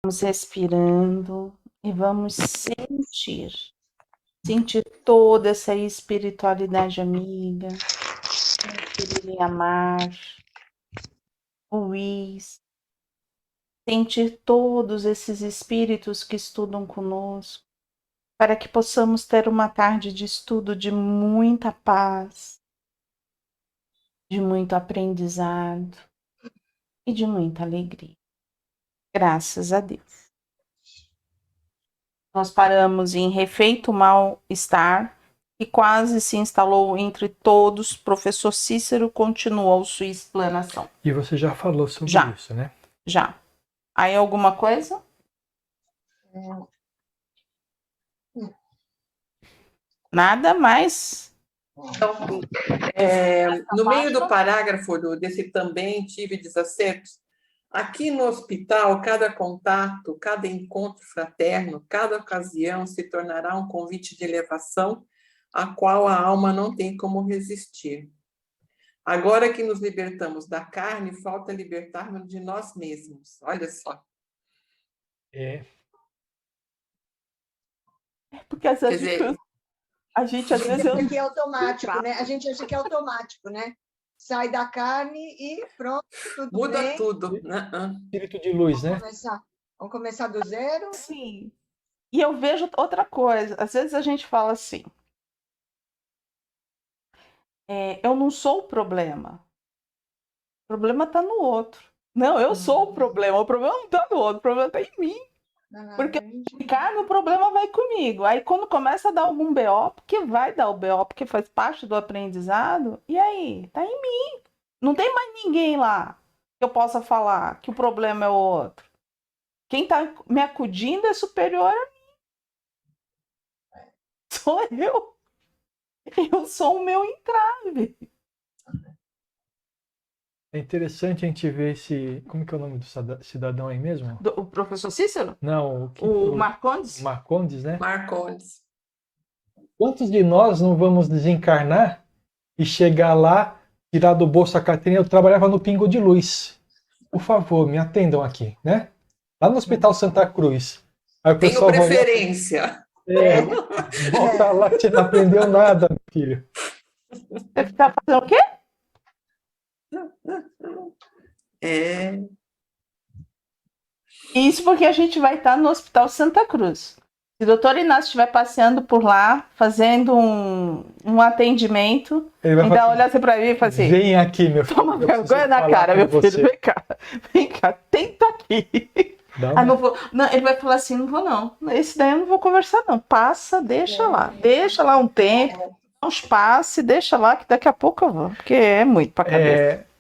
Vamos respirando e vamos sentir toda essa espiritualidade amiga, sentir amar, Luiz, sentir todos esses espíritos que estudam conosco, para que possamos ter uma tarde de estudo de muita paz, de muito aprendizado e de muita alegria. Graças a Deus. Nós paramos em refeito mal-estar, que quase se instalou entre todos. Professor Cícero continuou sua explanação. E você já falou sobre isso, né? Já. Aí alguma coisa? Nada mais? Então, no meio do parágrafo desse também tive desacertos, aqui no hospital, cada contato, cada encontro fraterno, cada ocasião se tornará um convite de elevação a qual a alma não tem como resistir. Agora que nos libertamos da carne, falta libertar-nos de nós mesmos. Olha só. Porque às vezes a gente às vezes aqui é automático, né? A gente acha que é automático, né? Sai da carne e pronto, tudo muda bem. tudo. Espírito de luz, né? Vamos começar do zero? Sim. E eu vejo outra coisa. Às vezes a gente fala assim: eu não sou o problema. O problema está no outro. Não, eu sou o problema não está no outro, o problema está em mim. Porque o problema vai comigo. Aí quando começa a dar algum BO, porque vai dar o BO, porque faz parte do aprendizado, e aí? Tá em mim. Não tem mais ninguém lá que eu possa falar que o problema é o outro. Quem tá me acudindo é superior a mim. Sou eu. Eu sou o meu entrave. É interessante a gente ver esse... Como que é o nome do cidadão aí mesmo? O professor Cícero? Não, o Marcondes? Marcondes, né? Marcondes. Quantos de nós não vamos desencarnar e chegar lá, tirar do bolso a carteirinha? Eu trabalhava no Pingo de Luz. Por favor, me atendam aqui, né? Lá no Hospital Santa Cruz. Aí o Tenho preferência. Volta lá que você não aprendeu nada, meu filho. Você ficar fazendo o quê? Isso porque a gente vai estar no Hospital Santa Cruz. Se o doutor Inácio estiver passeando por lá, fazendo um atendimento, ainda olha assim para mim e fala assim: vem aqui, meu filho. Toma vergonha na cara, meu filho. Vem cá, tenta aqui. Aí não, ele vai falar assim: não vou não. Esse daí eu não vou conversar, não. Passa, deixa lá um tempo, dá um espaço, deixa lá, que daqui a pouco eu vou, porque é muito para cabeça.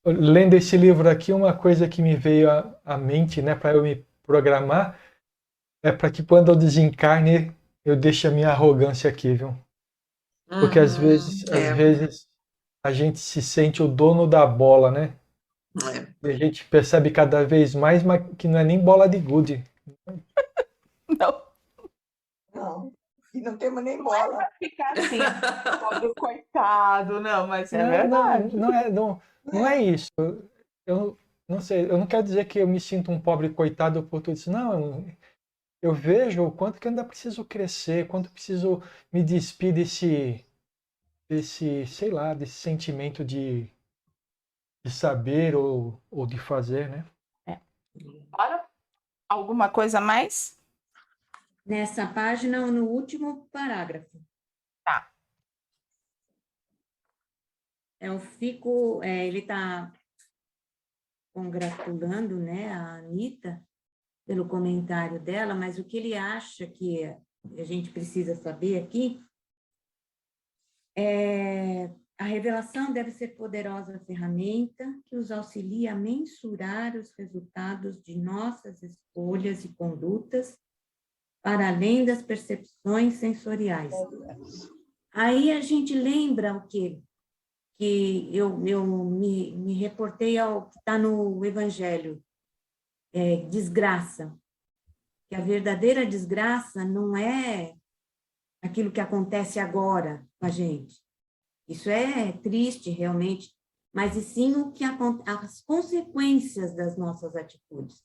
Lendo esse livro aqui, uma coisa que me veio à mente, né, para eu me programar, é para que quando eu desencarne, eu deixe a minha arrogância aqui, viu? Porque às vezes a gente se sente o dono da bola, né? E a gente percebe cada vez mais que não é nem bola de gude. Não. E não temos nem bola. Não é ficar assim, pobre coitado, não, mas é verdade. Não é isso. Eu não sei, eu não quero dizer que eu me sinto um pobre coitado por tudo isso. Não, eu vejo o quanto que ainda preciso crescer, quanto preciso me despir desse sei lá, desse sentimento de saber ou de fazer, né? Bora? Alguma coisa a mais? Nessa página, no último parágrafo. Tá. Ele está congratulando, né, a Anita pelo comentário dela, mas o que ele acha que a gente precisa saber aqui a revelação deve ser poderosa ferramenta que os auxilia a mensurar os resultados de nossas escolhas e condutas para além das percepções sensoriais. Aí a gente lembra o quê? Que eu me reportei ao que está no Evangelho, desgraça. Que a verdadeira desgraça não é aquilo que acontece agora com a gente. Isso é triste, realmente, mas e sim as consequências das nossas atitudes.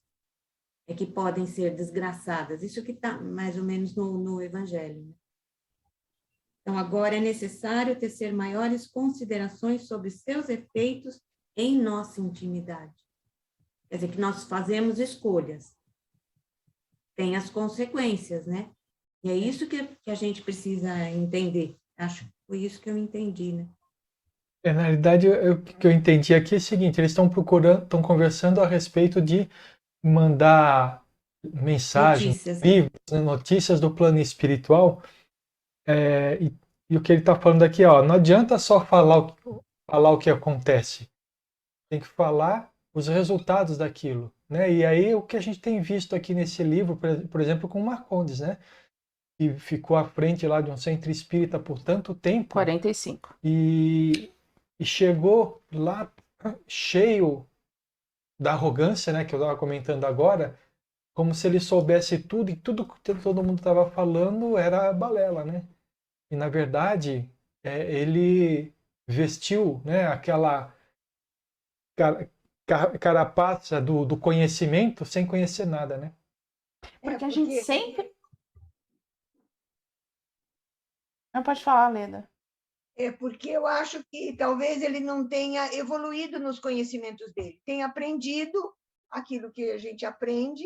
é que podem ser desgraçadas. Isso que está mais ou menos no Evangelho. Né? Então, agora é necessário tecer maiores considerações sobre seus efeitos em nossa intimidade. Quer dizer, que nós fazemos escolhas. Tem as consequências, né? E é isso que a gente precisa entender. Acho que foi isso que eu entendi, né? Na realidade, o que eu entendi aqui é o seguinte, eles estão conversando a respeito de mandar mensagens, Notícias, livros, né, notícias do plano espiritual, e o que ele está falando aqui, ó, não adianta só falar o que acontece, tem que falar os resultados daquilo, né? E aí o que a gente tem visto aqui nesse livro, por exemplo, com o Marcondes, né? Que ficou à frente lá de um centro espírita por tanto tempo. 45. E chegou lá cheio da arrogância, né? Que eu estava comentando agora, como se ele soubesse tudo e tudo que todo mundo estava falando era balela, né? E na verdade ele vestiu, né? Aquela carapaça do conhecimento sem conhecer nada, né? Porque a gente sempre... Não pode falar, Leda. É porque eu acho que talvez ele não tenha evoluído nos conhecimentos dele, tenha aprendido aquilo que a gente aprende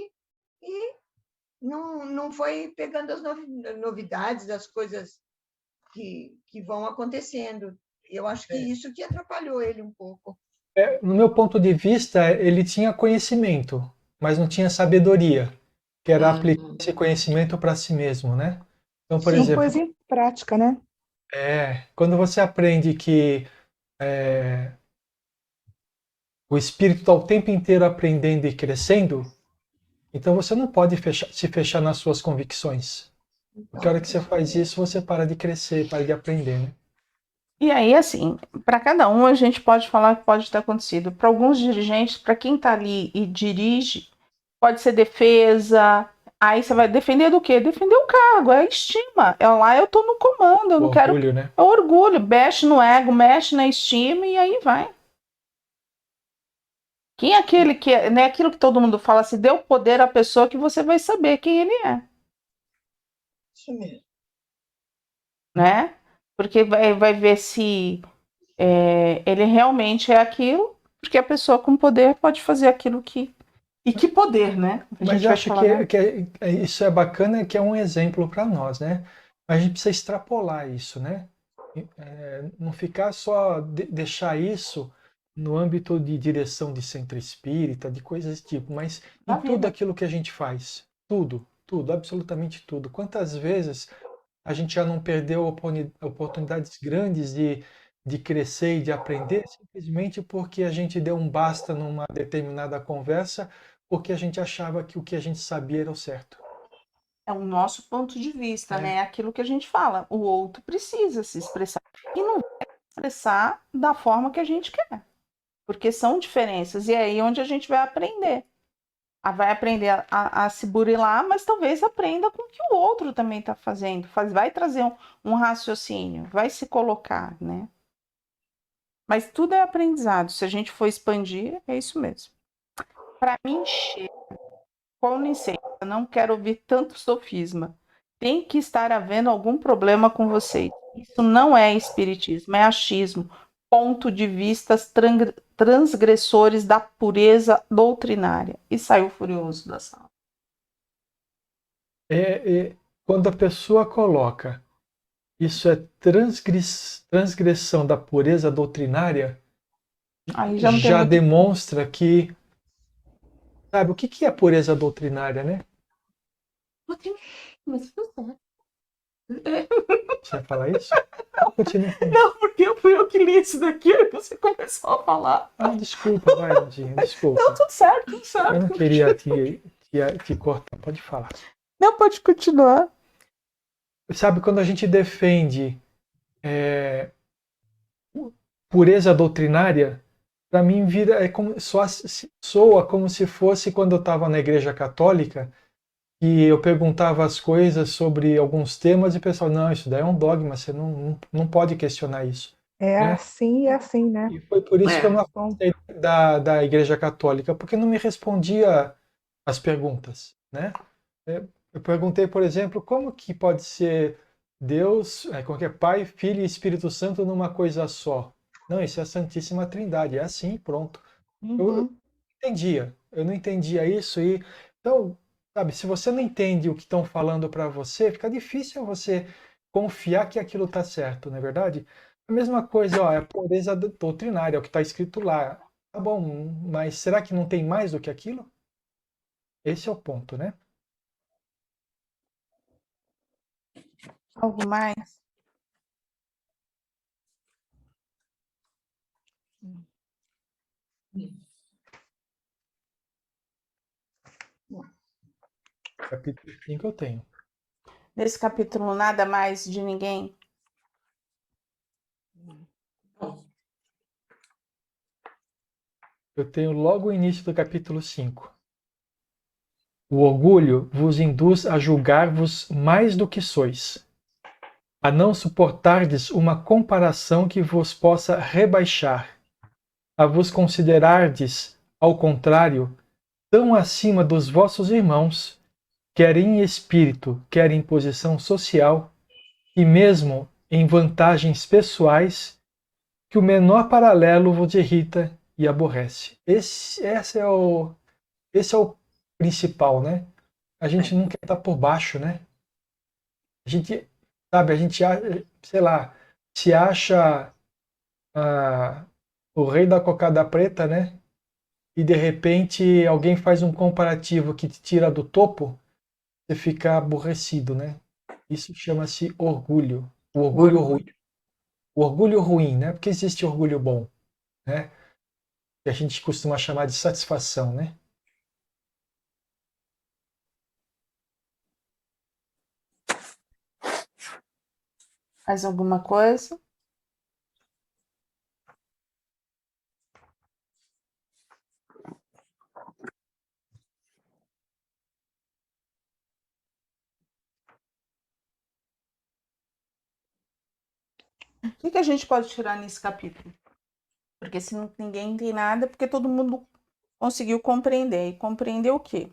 e não foi pegando as novidades, as coisas que vão acontecendo. Eu acho que isso que atrapalhou ele um pouco. No meu ponto de vista, ele tinha conhecimento, mas não tinha sabedoria, que era aplicar esse conhecimento para si mesmo, né? Então, por exemplo, coisa em prática, né? quando você aprende que o espírito está o tempo inteiro aprendendo e crescendo, então você não pode se fechar nas suas convicções. Porque a hora que você faz isso, você para de crescer, para de aprender, né? E aí, assim, para cada um a gente pode falar que pode ter acontecido. Para alguns dirigentes, para quem está ali e dirige, pode ser defesa. Aí você vai defender do quê? Defender o cargo, é a estima. É lá eu tô no comando, eu não quero. Orgulho, né? É orgulho, mexe no ego, mexe na estima e aí vai. Quem é aquele que, né, aquilo que todo mundo fala, se dê o poder à pessoa que você vai saber quem ele é. Isso mesmo. Né? Porque vai ver se ele realmente é aquilo, porque a pessoa com poder pode fazer aquilo que... E que poder, né? Mas eu acho que isso é bacana, que é um exemplo para nós, né? Mas a gente precisa extrapolar isso, né? Não ficar só deixar isso no âmbito de direção de centro espírita, de coisas desse tipo, mas em tudo aquilo que a gente faz. Tudo, absolutamente tudo. Quantas vezes a gente já não perdeu oportunidades grandes de crescer e de aprender, simplesmente porque a gente deu um basta numa determinada conversa, porque a gente achava que o que a gente sabia era o certo. É o nosso ponto de vista, né? É aquilo que a gente fala. O outro precisa se expressar. E não vai expressar da forma que a gente quer. Porque são diferenças. E é aí onde a gente vai aprender. Vai aprender a se burilar, mas talvez aprenda com o que o outro também está fazendo. Vai trazer um raciocínio, vai se colocar, né? Mas tudo é aprendizado. Se a gente for expandir, é isso mesmo. Para mim, chega. Com licença, não quero ouvir tanto sofisma. Tem que estar havendo algum problema com vocês. Isso não é espiritismo, é achismo. Ponto de vistas transgressores da pureza doutrinária. E saiu furioso da sala. Quando a pessoa coloca isso é transgressão da pureza doutrinária, Aí já demonstra que... Sabe, o que é pureza doutrinária, né? Mas tudo certo. Você vai falar isso? Não, porque fui eu que li isso daqui e você começou a falar. Desculpa, vai, Nadinha, desculpa. Não, tudo certo, tudo certo. Eu não queria te cortar, pode falar. Não, pode continuar. Sabe, quando a gente defende pureza doutrinária, para mim soa como se fosse quando eu estava na Igreja Católica e eu perguntava as coisas sobre alguns temas e o pessoal, não, isso daí é um dogma, você não pode questionar isso. Assim e assim, né? E foi por isso que eu não gostei da Igreja Católica, porque não me respondia as perguntas, né? Eu perguntei, por exemplo, como que pode ser Deus, como que é Pai, Filho e Espírito Santo numa coisa só? Não, isso é a Santíssima Trindade. É assim, pronto. Eu eu não entendia isso e então, sabe, se você não entende o que estão falando para você, fica difícil você confiar que aquilo está certo, não é verdade? A mesma coisa, ó, é a pureza doutrinária, é o que está escrito lá. Tá bom, mas será que não tem mais do que aquilo? Esse é o ponto, né? Algo mais? Capítulo 5 eu tenho. Nesse capítulo, nada mais de ninguém. Eu tenho logo o início do capítulo 5. O orgulho vos induz a julgar-vos mais do que sois, a não suportardes uma comparação que vos possa rebaixar, a vos considerardes, ao contrário, tão acima dos vossos irmãos, quer em espírito, quer em posição social, e mesmo em vantagens pessoais, que o menor paralelo vos irrita e aborrece. Esse é o principal, né? A gente não quer estar por baixo, né? A gente, sabe, a gente, sei lá, se acha o rei da cocada preta, né? E de repente alguém faz um comparativo que te tira do topo, você fica aborrecido, né? Isso chama-se orgulho. O orgulho ruim. O orgulho ruim, né? Porque existe orgulho bom, né? Que a gente costuma chamar de satisfação, né? Mais alguma coisa? O que a gente pode tirar nesse capítulo? Porque se ninguém tem nada, porque todo mundo conseguiu compreender. E compreender o quê?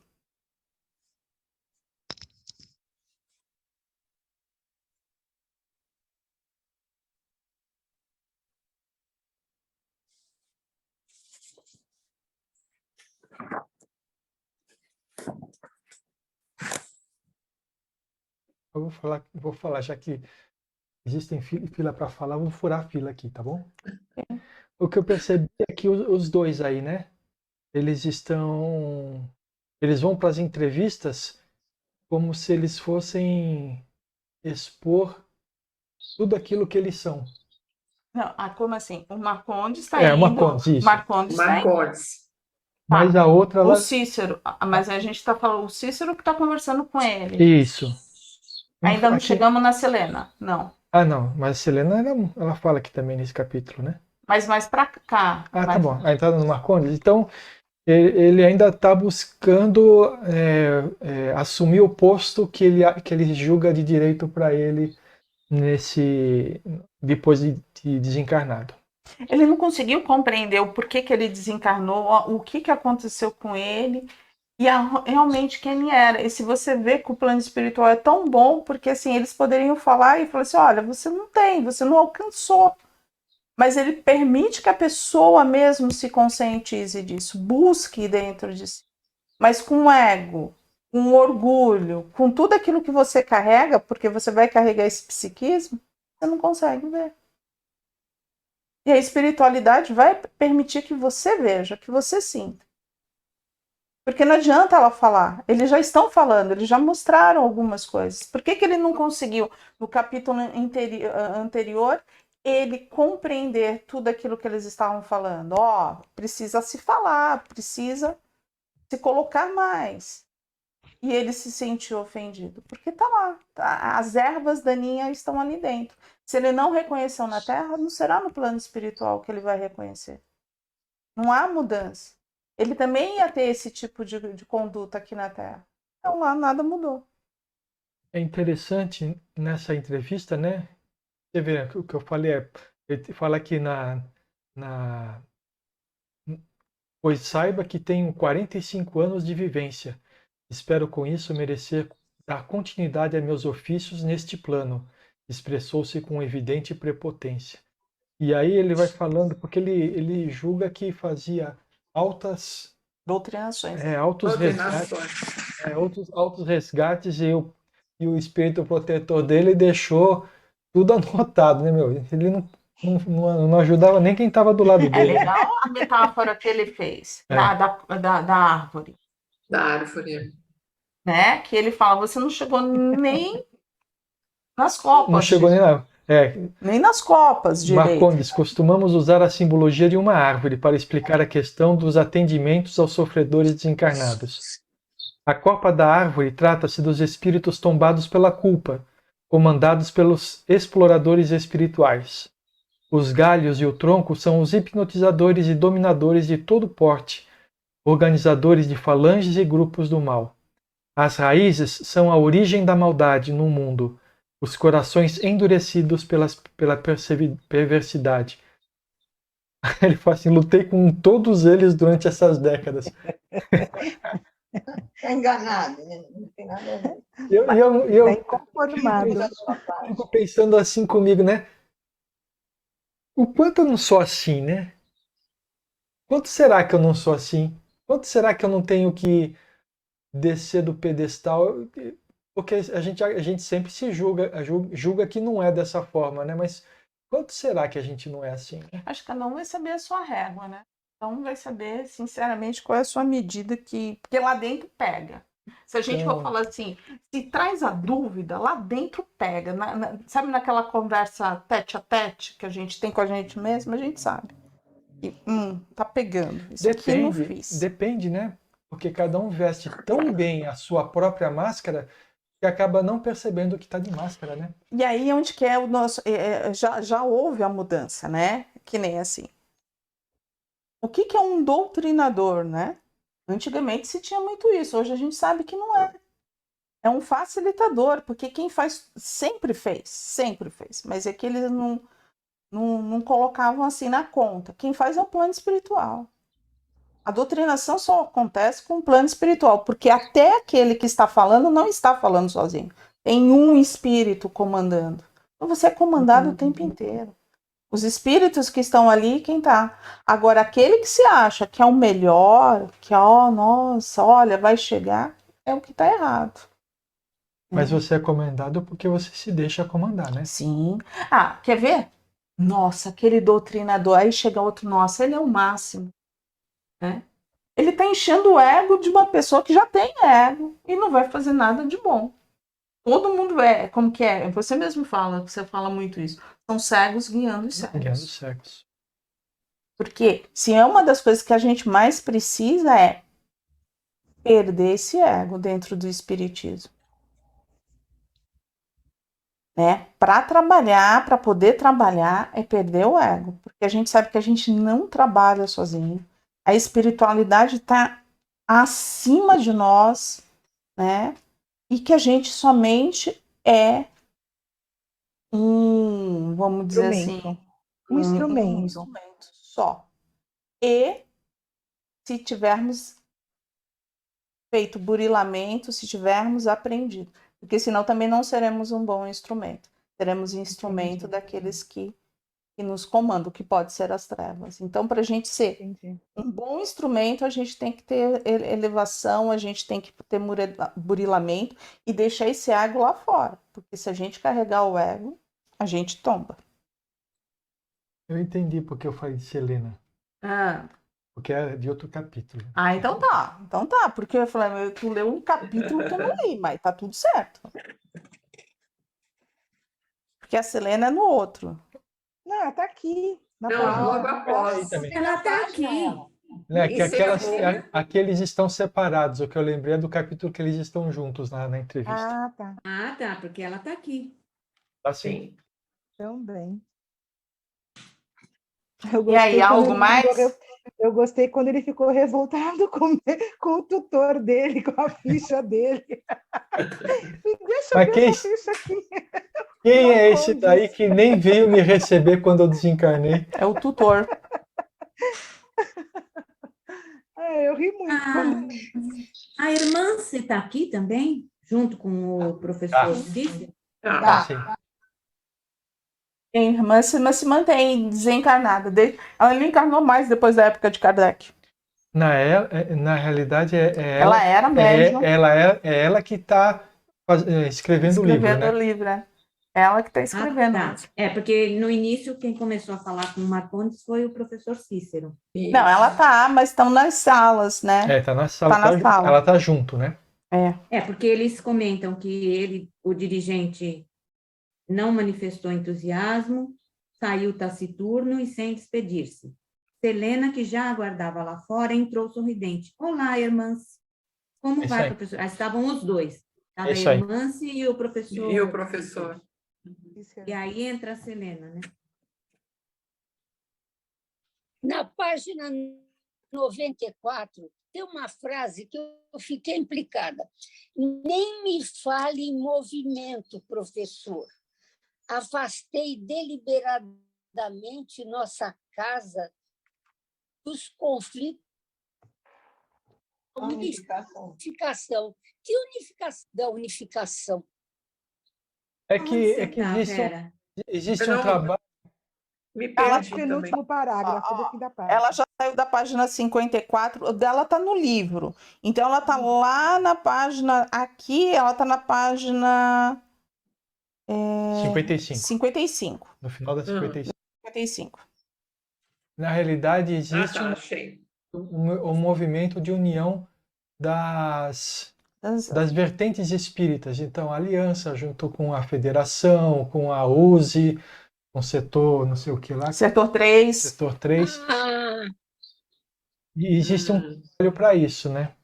Eu vou falar, já que existem fila para falar, vou furar a fila aqui, tá bom? O que eu percebi é que os dois aí, né? Eles vão para as entrevistas como se eles fossem expor tudo aquilo que eles são. Não, como assim? O Marcondes está É, indo. Marcondes, isso. Marcondes está indo. Marcondes. Mas a outra, O ela... Cícero, mas a gente está falando o Cícero que está conversando com ele. Isso. Ainda não Aqui... chegamos na Selena, não. Ah, não. Mas a Selena, ela fala aqui também nesse capítulo, né? Mas mais para cá. Ah, tá bom. A entrada no Marcondes. Então, ele ainda está buscando assumir o posto que ele julga de direito para ele depois de desencarnado. Ele não conseguiu compreender o porquê que ele desencarnou, o que aconteceu com ele e realmente quem ele era. E se você vê que o plano espiritual é tão bom, porque assim, eles poderiam falar e falar assim, olha, você não alcançou. Mas ele permite que a pessoa mesmo se conscientize disso, busque dentro de si. Mas com ego, com orgulho, com tudo aquilo que você carrega, porque você vai carregar esse psiquismo, você não consegue ver. E a espiritualidade vai permitir que você veja, que você sinta. Porque não adianta ela falar. Eles já estão falando, eles já mostraram algumas coisas. Por que ele não conseguiu, no capítulo anterior, ele compreender tudo aquilo que eles estavam falando? Precisa se falar, precisa se colocar mais. E ele se sentiu ofendido. Porque tá lá. As ervas daninhas estão ali dentro. Se ele não reconheceu na Terra, não será no plano espiritual que ele vai reconhecer. Não há mudança. Ele também ia ter esse tipo de conduta aqui na Terra. Então lá nada mudou. É interessante nessa entrevista, né? Você vê, o que eu falei ele fala aqui pois saiba que tenho 45 anos de vivência. Espero com isso merecer dar continuidade a meus ofícios neste plano, expressou-se com evidente prepotência. E aí ele vai falando, porque ele julga que fazia altos Doutrinações. altos resgates e o espírito protetor dele deixou tudo anotado, né, meu? Ele não ajudava nem quem estava do lado É dele. legal a metáfora que ele fez da árvore, Da árvore. né? Que ele fala, você não chegou nem nas copas. Não chegou nem lá. Nem nas copas direito. Marcondes, costumamos usar a simbologia de uma árvore para explicar a questão dos atendimentos aos sofredores desencarnados. A copa da árvore trata-se dos espíritos tombados pela culpa, comandados pelos exploradores espirituais. Os galhos e o tronco são os hipnotizadores e dominadores de todo porte, organizadores de falanges e grupos do mal. As raízes são a origem da maldade no mundo, os corações endurecidos pela perversidade. Ele fala assim, lutei com todos eles durante essas décadas. Está enganado, né? Não tem nada a ver. Eu inconformado. fico pensando assim comigo, né? O quanto eu não sou assim, né? Quanto será que eu não sou assim? Quanto será que eu não tenho que descer do pedestal? Porque a gente sempre se julga que não é dessa forma, né? Mas quanto será que a gente não é assim? Né? Acho que cada um vai saber a sua régua, né? Cada um vai saber, sinceramente, qual é a sua medida porque lá dentro pega. Se a gente for falar assim, se traz a dúvida, lá dentro pega. Sabe naquela conversa tete a tete que a gente tem com a gente mesmo? A gente sabe. E, tá pegando. Isso aqui eu não fiz. Depende, né? Porque cada um veste tão bem a sua própria máscara que acaba não percebendo que está de máscara, né? E aí onde que é o nosso... já houve a mudança, né? Que nem assim. O que é um doutrinador, né? Antigamente se tinha muito isso, hoje a gente sabe que não é. É um facilitador, porque quem faz sempre fez, mas é que eles não colocavam assim na conta. Quem faz é o plano espiritual. A doutrinação só acontece com o plano espiritual, porque até aquele que está falando não está falando sozinho. Tem um espírito comandando. Então você é comandado o tempo inteiro. Os espíritos que estão ali, quem tá. Agora, aquele que se acha que é o melhor, que, nossa, olha, vai chegar, é o que tá errado. Mas você é comandado porque você se deixa comandar, né? Sim. Quer ver? Nossa, aquele doutrinador, aí chega outro, nossa, ele é o máximo. Né? Ele tá enchendo o ego de uma pessoa que já tem ego e não vai fazer nada de bom. Todo mundo como que é? Você mesmo fala, você fala muito isso. São cegos guiando os cegos. Guiando os cegos. Porque se é uma das coisas que a gente mais precisa é perder esse ego dentro do espiritismo. Né? Para trabalhar, para poder trabalhar, é perder o ego. Porque a gente sabe que a gente não trabalha sozinho. A espiritualidade está acima de nós, né? E que a gente somente é vamos dizer assim, um instrumento. Um instrumento só. E se tivermos feito burilamento, se tivermos aprendido, porque senão também não seremos um bom instrumento. Seremos instrumento daqueles que nos comandam, que pode ser as trevas. Então, para a gente ser um bom instrumento, a gente tem que ter elevação, a gente tem que ter burilamento e deixar esse ego lá fora. Porque se a gente carregar o ego, a gente tomba. Eu entendi porque eu falei de Selena. Porque é de outro capítulo. Então tá. Então tá. Porque eu falei, tu leu um capítulo que eu não li, mas tá tudo certo. Porque a Selena é no outro. Não, ela tá aqui. Não, logo após. Ela tá aqui. Né, que aqueles estão separados. O que eu lembrei é do capítulo que eles estão juntos na entrevista. Tá, porque ela tá aqui. Assim. Também. E aí, algo mais? Eu gostei quando ele ficou revoltado com o tutor dele, com a ficha dele. Me deixa ver essa ficha aqui. Quem é esse daí que nem veio me receber quando eu desencarnei? É o tutor. ri muito. A irmã, você está aqui também? Junto com o professor Cícero? Ah, Sim. Mas se mantém desencarnada. Ela não encarnou mais depois da época de Kardec. Na realidade, Ela era médium. É ela que está escrevendo o livro, né? O livro, né? Ela que está escrevendo. Tá. Porque no início quem começou a falar com o Marcondes foi o professor Cícero. Não, ela tá, mas estão nas salas, né? Tá na sala. Tá na sala. Ela tá junto, né? Porque eles comentam que o dirigente, não manifestou entusiasmo, saiu taciturno e sem despedir-se. Selena, que já aguardava lá fora, entrou sorridente. Olá, irmãs. Como vai, professor? Estavam os dois. Estava a irmã e o professor. E o professor. E aí entra a Selena, né? Na página 94, tem uma frase que eu fiquei implicada. Nem me fale em movimento, professor. Afastei deliberadamente nossa casa dos conflitos. Unificação. Que unificação da unificação? É que existe um trabalho. Me perdi também. Penúltimo parágrafo do fim da página. Ela já saiu da página 54, o dela tá no livro. Então ela tá lá na página, aqui ela tá na página 55. No final da 55. 55. Na realidade, existe um movimento de união das vertentes espíritas. Então, a aliança junto com a federação, com a USE, com o setor, não sei o que lá. Setor 3. Setor 3. E existe um trabalho para isso, né?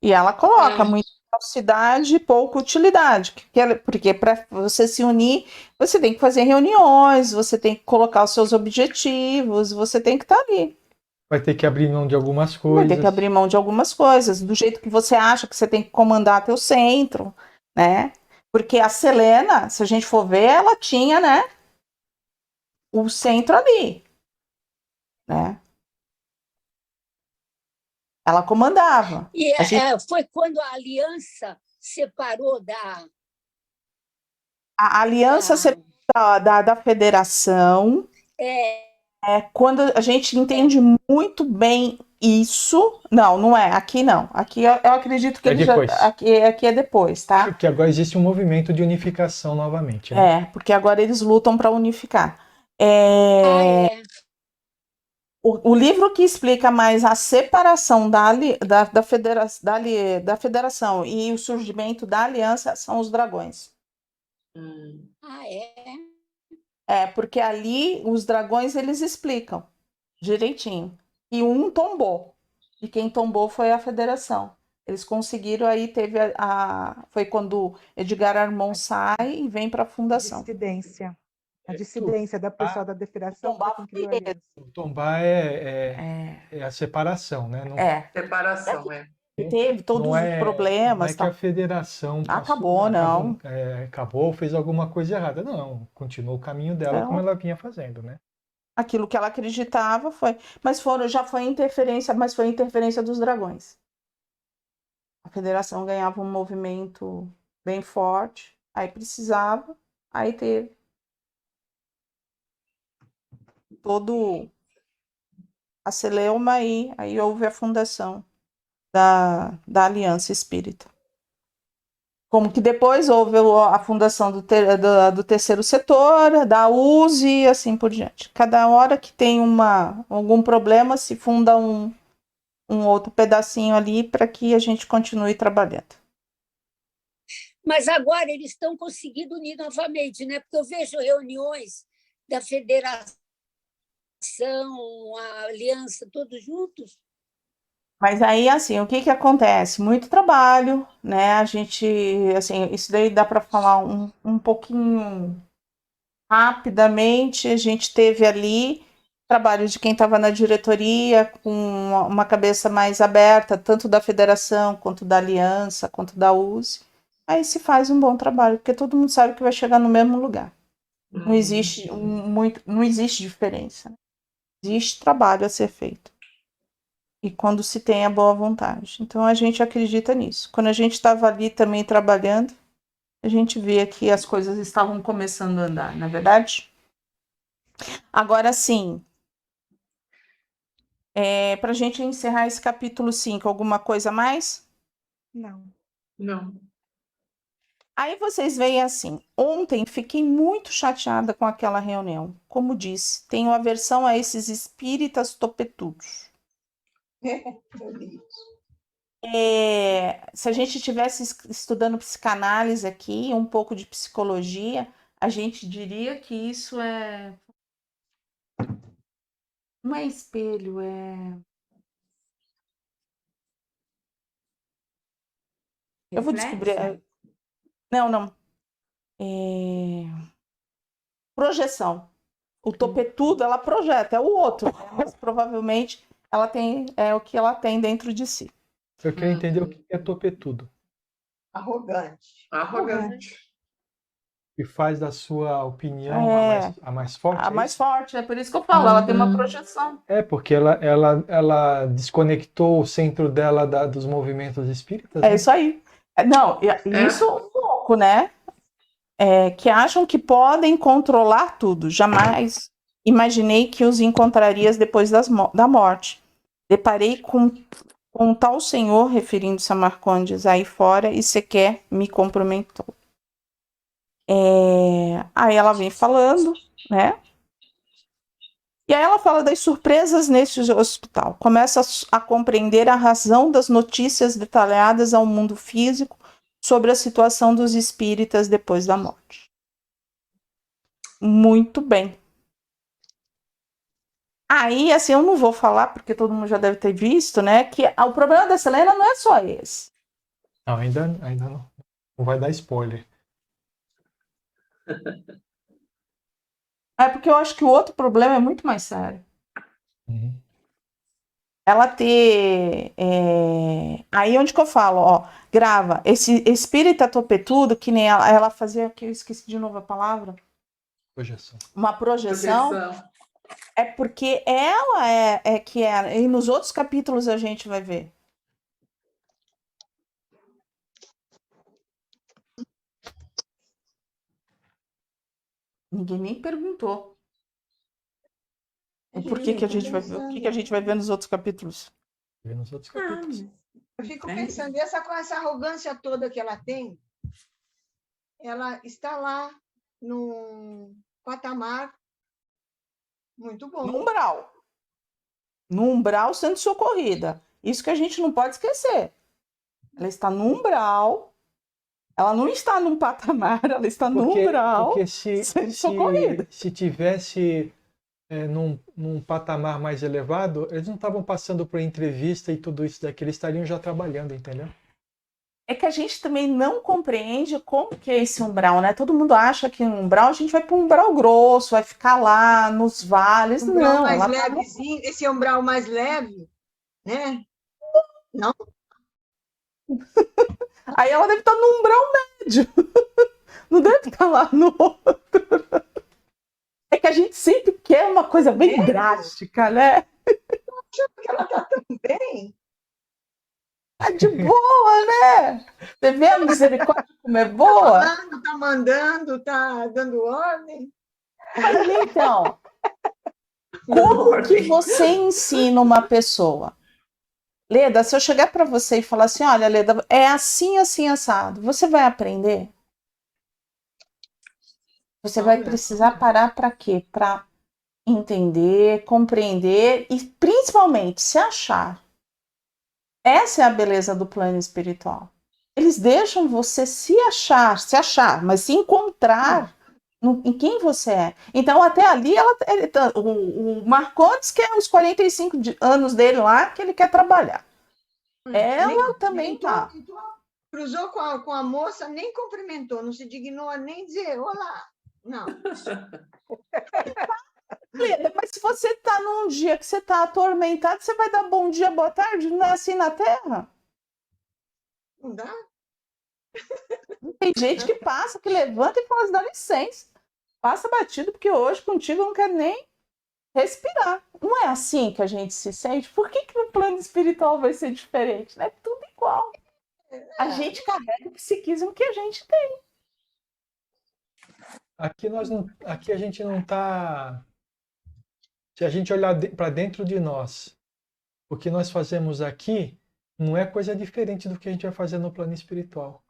E ela coloca muita falsidade e pouca utilidade. Porque para você se unir, você tem que fazer reuniões, você tem que colocar os seus objetivos, você tem que estar ali. Vai ter que abrir mão de algumas coisas. Vai ter que abrir mão de algumas coisas, do jeito que você acha que você tem que comandar teu centro, né? Porque a Selena, se a gente for ver, ela tinha, né, o centro ali, né? Ela comandava. E foi quando a aliança separou da... A aliança da federação... quando a gente entende muito bem isso... Não é. Aqui não. Aqui eu acredito que ele depois. Aqui é depois, tá? Porque agora existe um movimento de unificação novamente, né? Porque agora eles lutam para unificar. O livro que explica mais a separação da federação e o surgimento da aliança são os dragões. Porque ali os dragões eles explicam direitinho. E um tombou. E quem tombou foi a federação. Eles conseguiram, aí teve foi quando Edgar Armon sai e vem para a fundação. A dissidência da pessoa da federação. O tombar é a separação, né? Separação, Teve todos os problemas. Não é que a federação acabou, não. Acabou, fez alguma coisa errada. Não, continuou o caminho dela como ela vinha fazendo, né? Aquilo que ela acreditava foi... já foi interferência, mas foi interferência dos dragões. A federação ganhava um movimento bem forte, aí precisava, aí teve todo a celeuma aí houve a fundação da Aliança Espírita. Como que depois houve a fundação do terceiro setor, da USE e assim por diante. Cada hora que tem algum problema, se funda um outro pedacinho ali para que a gente continue trabalhando. Mas agora eles estão conseguindo unir novamente, né? Porque eu vejo reuniões da federação, a aliança, todos juntos. Mas aí, assim, o que acontece? Muito trabalho, né? A gente, assim, isso daí dá para falar um pouquinho rapidamente. A gente teve ali trabalho de quem estava na diretoria, com uma cabeça mais aberta, tanto da federação, quanto da aliança, quanto da USE. Aí se faz um bom trabalho, porque todo mundo sabe que vai chegar no mesmo lugar. Não existe não existe diferença. Existe trabalho a ser feito. e quando se tem a boa vontade. Então a gente acredita nisso. Quando a gente estava ali também trabalhando, a gente via que as coisas estavam começando a andar, não é verdade? Agora sim, para a gente encerrar esse capítulo 5, alguma coisa a mais? Não. Não. Aí vocês veem assim, ontem fiquei muito chateada com aquela reunião. Como disse, tenho aversão a esses espíritas topetudos. Eu li isso. Se a gente estivesse estudando psicanálise aqui, um pouco de psicologia, a gente diria que isso não é espelho, eu vou descobrir. Não. Projeção. O topetudo, ela projeta, é o outro, né? Mas provavelmente ela tem o que ela tem dentro de si. Eu quero entender o que é topetudo. Arrogante. Arrogante. E faz da sua opinião a mais forte? A mais forte, é por isso que eu falo, ela tem uma projeção. Porque ela desconectou o centro dela dos movimentos espíritas? É né? isso aí. Não, isso um pouco, né? Que acham que podem controlar tudo. Jamais imaginei que os encontrarias depois da morte. Deparei com tal senhor, referindo-se a Marcondes, aí fora, e sequer me cumprimentou. Aí ela vem falando, né? E aí ela fala das surpresas nesse hospital. Começa a compreender a razão das notícias detalhadas ao mundo físico sobre a situação dos espíritas depois da morte. Muito bem. Aí, assim, eu não vou falar, porque todo mundo já deve ter visto, né? Que o problema da Selena não é só esse. Não, ainda não. Não vai dar spoiler. É porque eu acho que o outro problema é muito mais sério. Uhum. Ela ter... Aí onde que eu falo, ó, grava, esse espírita topetudo, que nem ela fazia, que eu esqueci de novo a palavra. Projeção. Uma projeção. É porque ela que é... E nos outros capítulos a gente vai ver. Ninguém nem perguntou. Por que a gente vai ver? O que a gente vai ver nos outros capítulos? Ver nos outros capítulos. Eu fico pensando, com essa arrogância toda que ela tem, ela está lá num patamar muito bom. No umbral sendo socorrida. Isso que a gente não pode esquecer. Ela está no umbral. Ela não está num patamar, ela está no umbral porque sendo socorrida. Se tivesse num patamar mais elevado, eles não estavam passando por entrevista e tudo isso daqui, eles estariam já trabalhando, entendeu? É que a gente também não compreende como que é esse umbral, né? Todo mundo acha que no umbral a gente vai para um umbral grosso, vai ficar lá nos vales. Umbral não, mais ela levezinho, esse umbral mais leve, né? Não? Aí ela deve estar no umbral médio. Não deve estar lá no outro. É que a gente sempre quer uma coisa bem drástica, né? Eu acho que ela está tão bem. Tá de boa, né? Você vê a misericórdia como é boa? Tá mandando, tá dando ordem. Mas então, como que você ensina uma pessoa? Leda, se eu chegar para você e falar assim, olha, Leda, é assim, assim, assado, você vai aprender? Você vai precisar parar para quê? Para entender, compreender e principalmente se achar. Essa é a beleza do plano espiritual. Eles deixam você se achar, mas se encontrar em quem você é. Então, até ali, o Marcondes quer os 45 anos dele lá, que ele quer trabalhar. Ela também tá. Cruzou com a moça, nem cumprimentou, não se dignou a nem dizer olá. Não. Mas se você está num dia que você está atormentado, você vai dar bom dia, boa tarde? Não é assim na Terra? Não dá? Tem gente que passa, que levanta e fala, dá licença. Passa batido, porque hoje contigo eu não quero nem... respirar. Não é assim que a gente se sente? Por que no plano espiritual vai ser diferente? É tudo igual. A gente carrega o psiquismo que a gente tem. Aqui a gente não está. Se a gente olhar para dentro de nós, o que nós fazemos aqui não é coisa diferente do que a gente vai fazer no plano espiritual.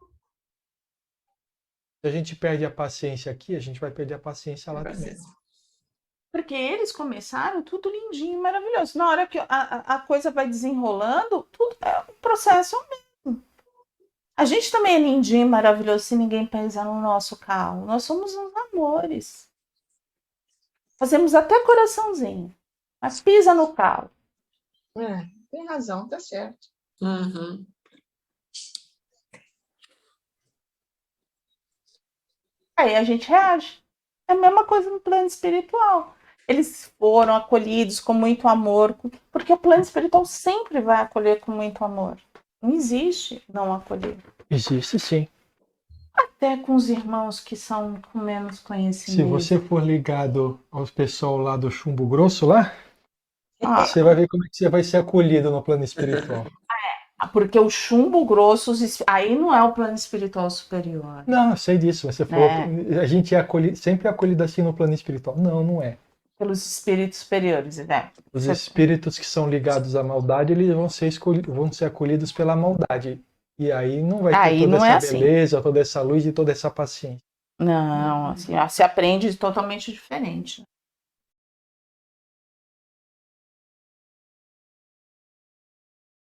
Se a gente perde a paciência aqui, a gente vai perder a paciência lá também. Porque eles começaram tudo lindinho, maravilhoso. Na hora que a coisa vai desenrolando, tudo é um processo mesmo. A gente também é lindinho e maravilhoso se ninguém pisar no nosso carro. Nós somos uns amores. Fazemos até coraçãozinho. Mas pisa no carro. Tem razão, tá certo. Uhum. Aí a gente reage. É a mesma coisa no plano espiritual. Eles foram acolhidos com muito amor, porque o plano espiritual sempre vai acolher com muito amor. Não existe não acolher. Existe sim. Até com os irmãos que são com menos conhecimento. Se você for ligado ao pessoal lá do Chumbo Grosso lá, você vai ver como é que você vai ser acolhido no plano espiritual. Porque o chumbo grosso, aí não é o plano espiritual superior. Não, eu sei disso. Você falou, a gente é acolhido, sempre é acolhido assim no plano espiritual. Não, não é. Pelos espíritos superiores, né? Os espíritos que são ligados à maldade, eles vão ser acolhidos pela maldade. E aí não vai ter toda essa beleza, toda essa luz e toda essa paciência. Não, assim, se aprende totalmente diferente.